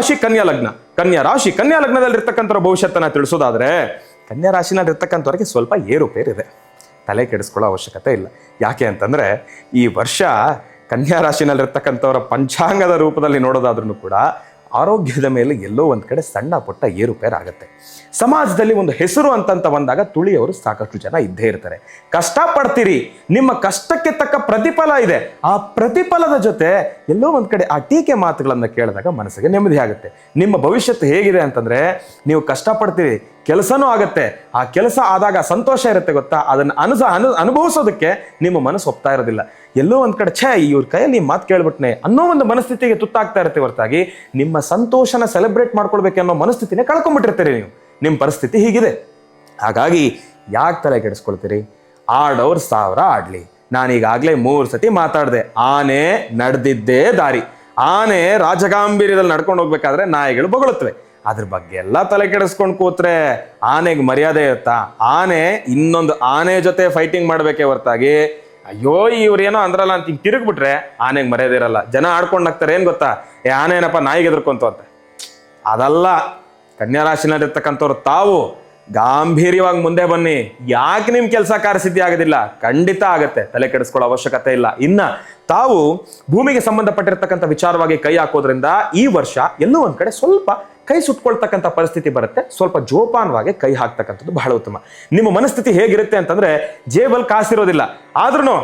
ರಾಶಿ ಕನ್ಯಾ ಲಗ್ನ. ಕನ್ಯಾ ಲಗ್ನದಲ್ಲಿರ್ತಕ್ಕಂಥ ಭವಿಷ್ಯತ್ತನ್ನ ತಿಳಿಸೋದಾದ್ರೆ, ಕನ್ಯಾ ರಾಶಿನಲ್ಲಿರ್ತಕ್ಕಂಥವ್ರಿಗೆ ಸ್ವಲ್ಪ ಏರುಪೇರಿದೆ, ತಲೆ ಕೆಡಿಸ್ಕೊಳ್ಳೋ ಅವಶ್ಯಕತೆ ಇಲ್ಲ. ಯಾಕೆ ಅಂತಂದ್ರೆ ಈ ವರ್ಷ ಕನ್ಯಾ ರಾಶಿನಲ್ಲಿರ್ತಕ್ಕಂಥವರ ಪಂಚಾಂಗದ ರೂಪದಲ್ಲಿ ನೋಡೋದಾದ್ರೂ ಕೂಡ ಆರೋಗ್ಯದ ಮೇಲೆ ಎಲ್ಲೋ ಒಂದ್ ಕಡೆ ಸಣ್ಣ ಪುಟ್ಟ ಏರುಪೇರಾಗುತ್ತೆ. ಸಮಾಜದಲ್ಲಿ ಒಂದು ಹೆಸರು ಅಂತಂತ ಬಂದಾಗ ತುಳಿಯವರು ಸಾಕಷ್ಟು ಜನ ಇದ್ದೇ ಇರ್ತಾರೆ. ಕಷ್ಟಪಡ್ತೀರಿ, ನಿಮ್ಮ ಕಷ್ಟಕ್ಕೆ ತಕ್ಕ ಪ್ರತಿಫಲ ಇದೆ. ಆ ಪ್ರತಿಫಲದ ಜೊತೆ ಎಲ್ಲೋ ಒಂದ್ ಕಡೆ ಆ ಟೀಕೆ ಮಾತುಗಳನ್ನ ಕೇಳಿದಾಗ ಮನಸ್ಸಿಗೆ ನೆಮ್ಮದಿ ಆಗುತ್ತೆ. ನಿಮ್ಮ ಭವಿಷ್ಯತ್ತು ಹೇಗಿದೆ ಅಂತಂದ್ರೆ, ನೀವು ಕಷ್ಟಪಡ್ತೀರಿ, ಕೆಲಸನೂ ಆಗತ್ತೆ. ಆ ಕೆಲಸ ಆದಾಗ ಸಂತೋಷ ಇರುತ್ತೆ ಗೊತ್ತಾ, ಅದನ್ನ ಅನುಭವಿಸೋದಕ್ಕೆ ನಿಮ್ಮ ಮನಸ್ಸು ಒಪ್ತಾ ಇರೋದಿಲ್ಲ. ಎಲ್ಲೋ ಒಂದ್ ಕಡೆ ಇವ್ರ ಕೈಯಲ್ಲಿ ಮಾತು ಕೇಳ್ಬಿಟ್ನೆ ಅನ್ನೋ ಒಂದು ಮನಸ್ಥಿತಿಗೆ ತುತ್ತಾಗ್ತಾ ಇರುತ್ತೆ ಹೊರತಾಗಿ ನಿಮ್ಮ ಸಂತೋಷನ ಸೆಲೆಬ್ರೇಟ್ ಮಾಡ್ಕೊಳ್ಬೇಕು ಅನ್ನೋ ಮನಸ್ಥಿತಿನೇ ಕಳ್ಕೊಂಡ್ಬಿಟ್ಟಿರ್ತೀರಿ ನೀವು. ನಿಮ್ಮ ಪರಿಸ್ಥಿತಿ ಹೀಗಿದೆ. ಹಾಗಾಗಿ ಯಾಕೆ ತಲೆ ಕೆಡಿಸ್ಕೊಳ್ತೀರಿ? ಆಡೋರು 1000 ಆಡ್ಲಿ. ನಾನೀಗಾಗ್ಲೇ 3 ಸತಿ ಮಾತಾಡಿದೆ, ಆನೆ ನಡೆದಿದ್ದೇ ದಾರಿ. ಆನೆ ರಾಜಗಾಂಭೀರ್ಯದಲ್ಲಿ ನಡ್ಕೊಂಡು ಹೋಗ್ಬೇಕಾದ್ರೆ ನಾಯಿಗಳು ಬೊಗಳುತ್ತವೆ. ಅದ್ರ ಬಗ್ಗೆ ಎಲ್ಲ ತಲೆ ಕೆಡಿಸ್ಕೊಂಡು ಕೂತ್ರೆ ಆನೆಗೆ ಮರ್ಯಾದೆ ಇರುತ್ತಾ? ಆನೆ ಇನ್ನೊಂದು ಆನೆ ಜೊತೆ ಫೈಟಿಂಗ್ ಮಾಡ್ಬೇಕೇ ಹೊರತಾಗಿ ಅಯ್ಯೋ ಇವ್ರೇನೋ ಅಂದ್ರಲ್ಲ ಅಂತ ಹಿಂಗೆ ತಿರುಗ್ಬಿಟ್ರೆ ಆನೆಗೆ ಮರ್ಯಾದೆ ಇರಲ್ಲ. ಜನ ಆಡ್ಕೊಂಡು ಹಾಕ್ತಾರೆ, ಏನ್ ಗೊತ್ತಾ, ಆನೆ ಏನಪ್ಪ ನಾಯಿಗೆ ಎದುರ್ಕೊಂತ ಅಂತ. ಅದಲ್ಲ, ಕನ್ಯಾ ರಾಶಿನಲ್ಲಿರ್ತಕ್ಕಂಥವ್ರು ತಾವು ಗಾಂಭೀರ್ಯವಾಗಿ ಮುಂದೆ ಬನ್ನಿ. ಯಾಕೆ ನಿಮ್ ಕೆಲಸ ಕಾರ್ಯಸಿದ್ಧಿ ಆಗೋದಿಲ್ಲ? ಖಂಡಿತ ಆಗತ್ತೆ, ತಲೆ ಕೆಡಿಸ್ಕೊಳ್ಳೋ ಅವಶ್ಯಕತೆ ಇಲ್ಲ. ಇನ್ನ ತಾವು ಭೂಮಿಗೆ ಸಂಬಂಧಪಟ್ಟಿರ್ತಕ್ಕಂಥ ವಿಚಾರವಾಗಿ ಕೈ ಹಾಕೋದ್ರಿಂದ ಈ ವರ್ಷ ಎಲ್ಲೋ ಒಂದ್ ಕಡೆ ಸ್ವಲ್ಪ ಕೈ ಸುಟ್ಕೊಳ್ತಕ್ಕಂಥ ಪರಿಸ್ಥಿತಿ ಬರುತ್ತೆ. ಸ್ವಲ್ಪ ಜೋಪಾನವಾಗಿ ಕೈ ಹಾಕ್ತಕ್ಕಂಥದ್ದು ಬಹಳ ಉತ್ತಮ. ನಿಮ್ಮ ಮನಸ್ಥಿತಿ ಹೇಗಿರುತ್ತೆ ಅಂತಂದ್ರೆ, ಜೇಬಲ್ ಕಾಸಿರೋದಿಲ್ಲ ಆದ್ರೂ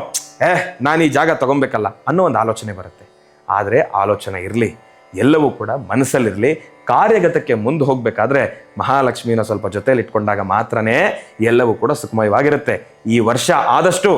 ನಾನು ಈ ಜಾಗ ತಗೊಬೇಕಲ್ಲ ಅನ್ನೋ ಒಂದು ಆಲೋಚನೆ ಬರುತ್ತೆ. ಆದ್ರೆ ಆಲೋಚನೆ ಇರಲಿ, ಎಲ್ಲವೂ ಕೂಡ ಮನಸ್ಸಲ್ಲಿರಲಿ. ಕಾರ್ಯಗತಕ್ಕೆ ಮುಂದೆ ಹೋಗ್ಬೇಕಾದ್ರೆ ಮಹಾಲಕ್ಷ್ಮಿನ ಸ್ವಲ್ಪ ಜೊತೆಯಲ್ಲಿ ಇಟ್ಕೊಂಡಾಗ ಮಾತ್ರನೇ ಎಲ್ಲವೂ ಕೂಡ ಸುಖಮಯವಾಗಿರುತ್ತೆ. ಈ ವರ್ಷ ಆದಷ್ಟು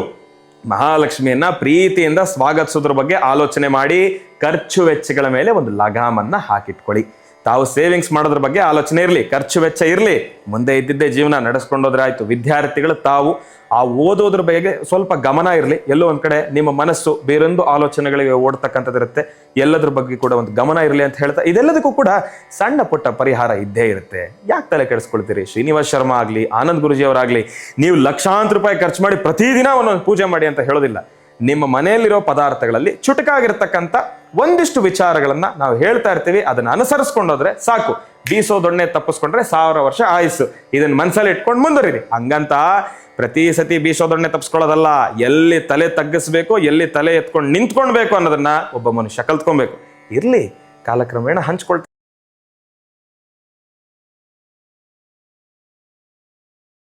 ಮಹಾಲಕ್ಷ್ಮಿಯನ್ನ ಪ್ರೀತಿಯಿಂದ ಸ್ವಾಗತಿಸೋದ್ರ ಬಗ್ಗೆ ಆಲೋಚನೆ ಮಾಡಿ, ಖರ್ಚು ವೆಚ್ಚಗಳ ಮೇಲೆ ಒಂದು ಲಗಾಮನ್ನ ಹಾಕಿಟ್ಕೊಳ್ಳಿ. ತಾವು ಸೇವಿಂಗ್ಸ್ ಮಾಡೋದ್ರ ಬಗ್ಗೆ ಆಲೋಚನೆ ಇರಲಿ, ಖರ್ಚು ವೆಚ್ಚ ಇರಲಿ. ಮುಂದೆ ಇದ್ದಿದ್ದೇ ಜೀವನ ನಡೆಸ್ಕೊಂಡೋದ್ರೆ ಆಯ್ತು. ವಿದ್ಯಾರ್ಥಿಗಳು ತಾವು ಆ ಓದೋದ್ರ ಬಗ್ಗೆ ಸ್ವಲ್ಪ ಗಮನ ಇರಲಿ. ಎಲ್ಲೋ ಒಂದ್ ಕಡೆ ನಿಮ್ಮ ಮನಸ್ಸು ಬೇರೊಂದು ಆಲೋಚನೆಗಳಿಗೆ ಓಡ್ತಕ್ಕಂಥದ್ದಿರುತ್ತೆ. ಎಲ್ಲದ್ರ ಬಗ್ಗೆ ಕೂಡ ಒಂದು ಗಮನ ಇರಲಿ ಅಂತ ಹೇಳ್ತಾ, ಇದೆಲ್ಲದಕ್ಕೂ ಕೂಡ ಸಣ್ಣ ಪುಟ್ಟ ಪರಿಹಾರ ಇದ್ದೇ ಇರುತ್ತೆ. ಯಾಕೆ ತಲೆ ಕೆಡಿಸ್ಕೊಳ್ತೀರಿ? ಶ್ರೀನಿವಾಸ್ ಶರ್ಮಾ ಆಗ್ಲಿ, ಆನಂದ್ ಗುರುಜಿ ಅವರಾಗ್ಲಿ, ನೀವು ಲಕ್ಷಾಂತರ ರೂಪಾಯಿ ಖರ್ಚು ಮಾಡಿ ಪ್ರತಿದಿನ ಒಂದೊಂದು ಪೂಜೆ ಮಾಡಿ ಅಂತ ಹೇಳೋದಿಲ್ಲ. ನಿಮ್ಮ ಮನೆಯಲ್ಲಿರೋ ಪದಾರ್ಥಗಳಲ್ಲಿ ಚುಟುಕಾಗಿರ್ತಕ್ಕಂಥ ಒಂದಿಷ್ಟು ವಿಚಾರಗಳನ್ನ ನಾವು ಹೇಳ್ತಾ ಇರ್ತೀವಿ, ಅದನ್ನ ಅನುಸರಿಸ್ಕೊಂಡೋದ್ರೆ ಸಾಕು. ಬೀಸೋ ದೊಣ್ಣೆ ತಪ್ಪಿಸ್ಕೊಂಡ್ರೆ 1000 ವರ್ಷ ಆಯುಸ್ಸು. ಇದನ್ನ ಮನಸ್ಸಲ್ಲಿ ಇಟ್ಕೊಂಡು ಮುಂದುವರಿರಿ. ಹಂಗಂತ ಪ್ರತಿ ಸತಿ ಬೀಸೋ ದೊಣ್ಣೆ ತಪ್ಪಿಸ್ಕೊಳ್ಳೋದಲ್ಲ. ಎಲ್ಲಿ ತಲೆ ತಗ್ಗಿಸ್ಬೇಕು, ಎಲ್ಲಿ ತಲೆ ಎತ್ಕೊಂಡು ನಿಂತ್ಕೊಳ್ಬೇಕು ಅನ್ನೋದನ್ನ ಒಬ್ಬ ಮನುಷ್ಯ ಕಲ್ತ್ಕೊಬೇಕು. ಇರ್ಲಿ, ಕಾಲಕ್ರಮೇಣ ಹಂಚ್ಕೊಳ್ತಾ